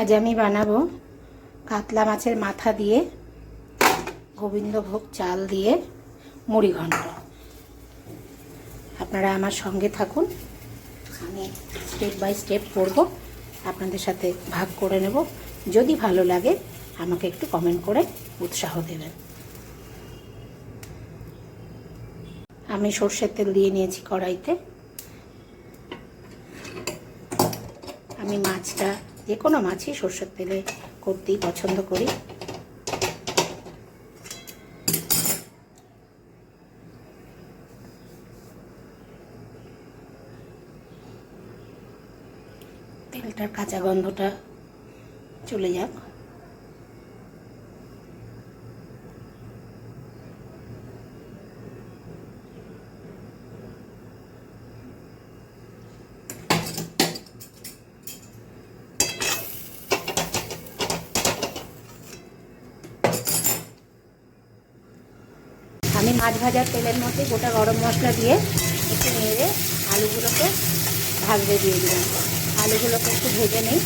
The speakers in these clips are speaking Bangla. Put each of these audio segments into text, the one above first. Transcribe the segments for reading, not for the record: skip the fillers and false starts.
আজ আমি বানাবো কাতলা মাছের মাথা দিয়ে গোবিন্দভোগ চাল দিয়ে মুড়ি ঘন্ট। আপনারা আমার সঙ্গে থাকুন, আমি স্টেপ বাই স্টেপ করব, আপনাদের সাথে ভাগ করে নেব। যদি ভালো লাগে আমাকে একটু কমেন্ট করে উৎসাহ দেবেন। আমি সরষের তেল দিয়ে নিয়েছি কড়াইতে। আমি মাছটা যে কোনো মাছই সরষের তেলে করতেই পছন্দ করি। তেলটার কাঁচা গন্ধটা চলে যাক। আমি মাছ ভাজার তেলের মধ্যে গোটা গরম মশলা দিয়ে একটু নেড়ে আলুগুলোকে ভাজতে দিয়ে দিলাম। আলুগুলোকে একটু ভেজে নিই।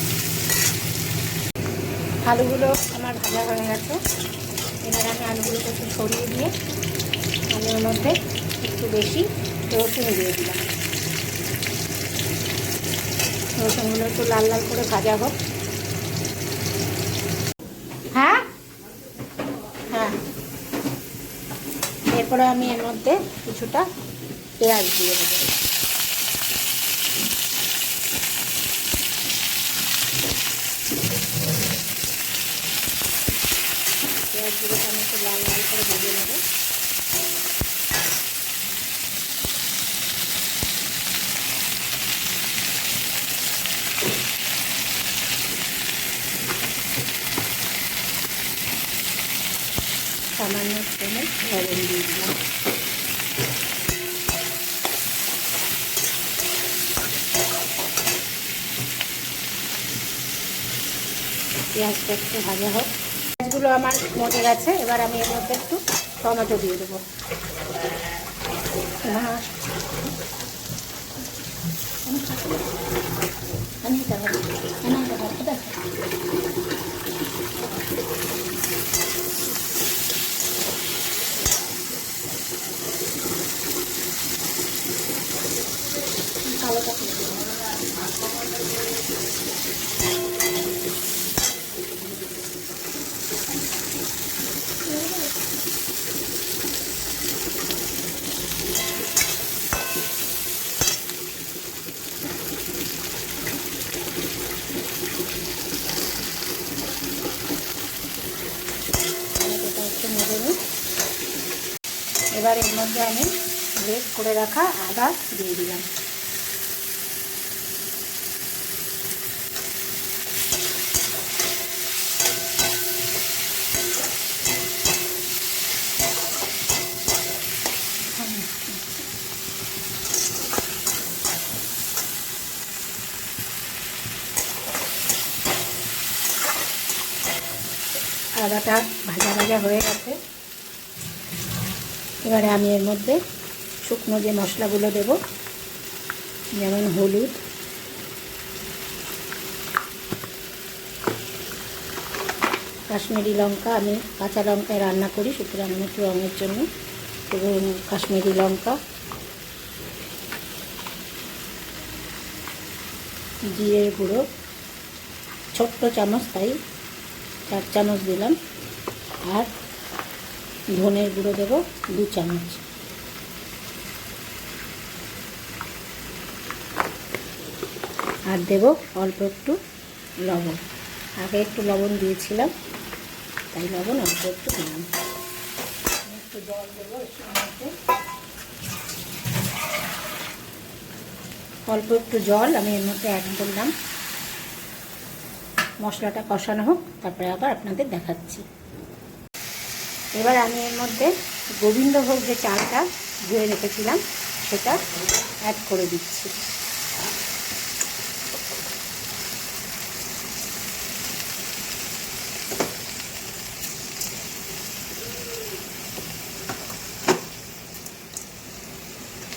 আলুগুলো আমার ভাজা হয়ে গেছে। এবার আমি আলুগুলোকে একটু সরিয়ে দিয়ে আলুর মধ্যে একটু বেশি রসুন দিয়ে দিলাম। রসুনগুলো একটু লাল লাল করে ভাজা হোক। হ্যাঁ হ্যাঁ এরপরে আমি এর মধ্যে কিছুটা পেঁয়াজ দিয়ে দেবো। পেঁয়াজগুলোকে আমি একটু লাল লাল করে ভেজে নেব। সামান্য চামচ লবণ দিয়ে দিলাম। পেঁয়াজটা একটু ভাজা হোক। পেঁয়াজগুলো আমার মজে গেছে। এবার আমি এর মধ্যে একটু টমেটো দিয়ে দেবো। এবার এর মধ্যে আমি গ্রেট করে রাখা আদা দিয়ে দিলাম। আদাটা ভাজা ভাজা হয়ে গেছে। এবারে আমি এর মধ্যে শুকনো যে মশলাগুলো দেব, যেমন হলুদ, কাশ্মীরি লঙ্কা। আমি কাঁচা লঙ্কায় রান্না করি, সুতরাং আমি একটু রঙের জন্য এবং কাশ্মীরি লঙ্কা, জিরের গুঁড়ো ছোট্ট চামচ, তাই 4 চামচ দিলাম। আর ধনের গুঁড়ো দেব 2 চামচ। আর দেব অল্প একটু লবণ। আগে একটু লবণ দিয়েছিলাম, তাই লবণ অল্প একটু দিলাম। একটু জল দেবো এর মধ্যে, অল্প একটু জল আমি এর মধ্যে অ্যাড করলাম। মশলাটা কষানো হোক, তারপরে আবার আপনাদের দেখাচ্ছি। এবার আমি এর মধ্যে গোবিন্দভোগ যে চালটা ধুয়ে রেখেছিলাম সেটা অ্যাড করে দিচ্ছি।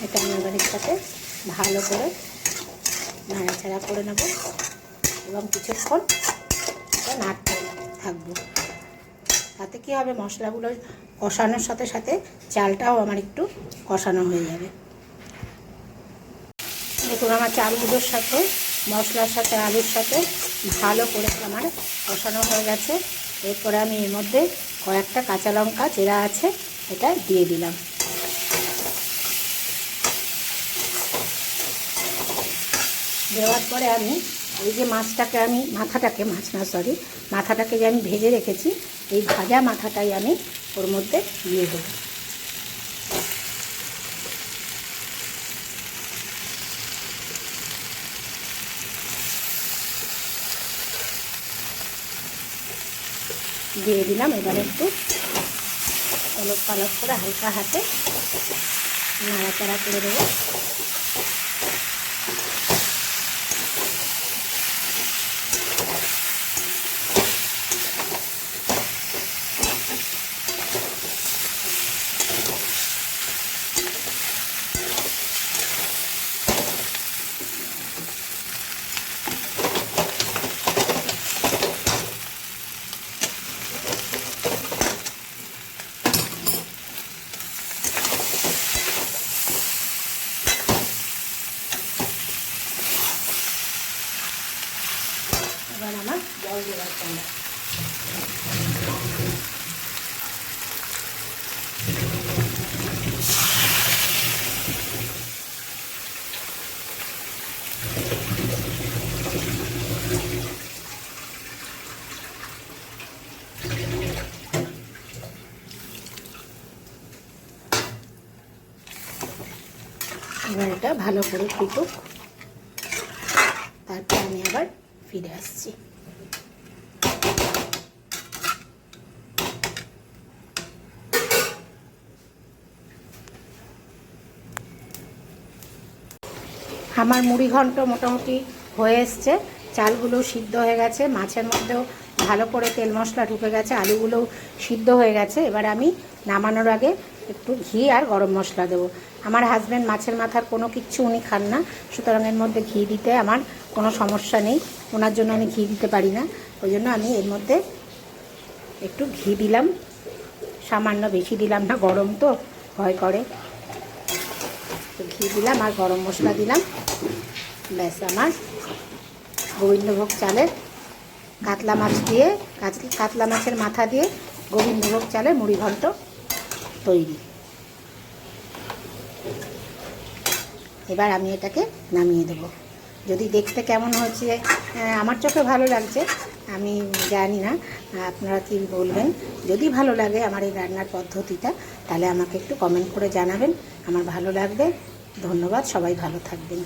এটা আমি এবার এর সাথে ভালো করে নাড়াচাড়া করে নেব এবং কিছুক্ষণ এটা নাড়তে থাকবো। তাতে কী হবে, মশলাগুলো কষানোর সাথে সাথে চালটাও আমার একটু কষানো হয়ে যাবে। দেখুন আমার চালগুলোর সাথে মশলার সাথে আলুর সাথে ভালো করে আমার কষানো হয়ে গেছে। এরপরে আমি এর মধ্যে কয়েকটা কাঁচা লঙ্কা চেরা আছে এটা দিয়ে দিলাম। দেওয়ার পরে আমি এই যে মাছটাকে আমি মাথাটাকে যে আমি ভেজে রেখেছি, এই ভাজা মাথাটাই আমি ওর মধ্যে দিয়ে দেবো। দিয়ে দিলাম। এবার একটু ওলট পালট করে হালকা হাতে নাড়াচাড়া করে দেবো। এবার আমার জল দেওয়ার পালা। এবার এটা ভালো করে ফুটুক, তারপর আমি আবার ফিরে আসছি। আমার মুড়ি ঘন্ট মোটামুটি হয়ে এসছে, চালগুলো সিদ্ধ হয়ে গেছে, মাছের মধ্যেও ভালো করে তেল মশলা ঢুকে গেছে, আলুগুলোও সিদ্ধ হয়ে গেছে। এবার আমি নামানোর আগে একটু ঘি আর গরম মশলা দেবো। আমার হাজব্যান্ড মাছের মাথার কোনো কিচ্ছু উনি খান না, সুতরাং এর মধ্যে ঘি দিতে আমার কোনো সমস্যা নেই, ওনার জন্য আমি ঘি দিতে পারি না, ওই জন্য আমি এর মধ্যে একটু ঘি দিলাম, সামান্য, বেশি দিলাম না, গরম তো ভয় করে। ঘি দিলাম আর গরম মশলা দিলাম, ব্যাস আমার গোবিন্দভোগ চালের কাতলা মাছ দিয়ে, কাতলা মাছের মাথা দিয়ে গোবিন্দভোগ চালের মুড়ি ঘন্ট তৈরি। এবার আমি এটাকে নামিয়ে দেবো। যদি দেখতে কেমন হচ্ছে, আমার চোখে ভালো লাগছে, আমি জানি না আপনারা কি বলবেন। যদি ভালো লাগে আমার এই রান্নার পদ্ধতিটা, তাহলে আমাকে একটু কমেন্ট করে জানাবেন, আমার ভালো লাগবে। ধন্যবাদ, সবাই ভালো থাকবেন।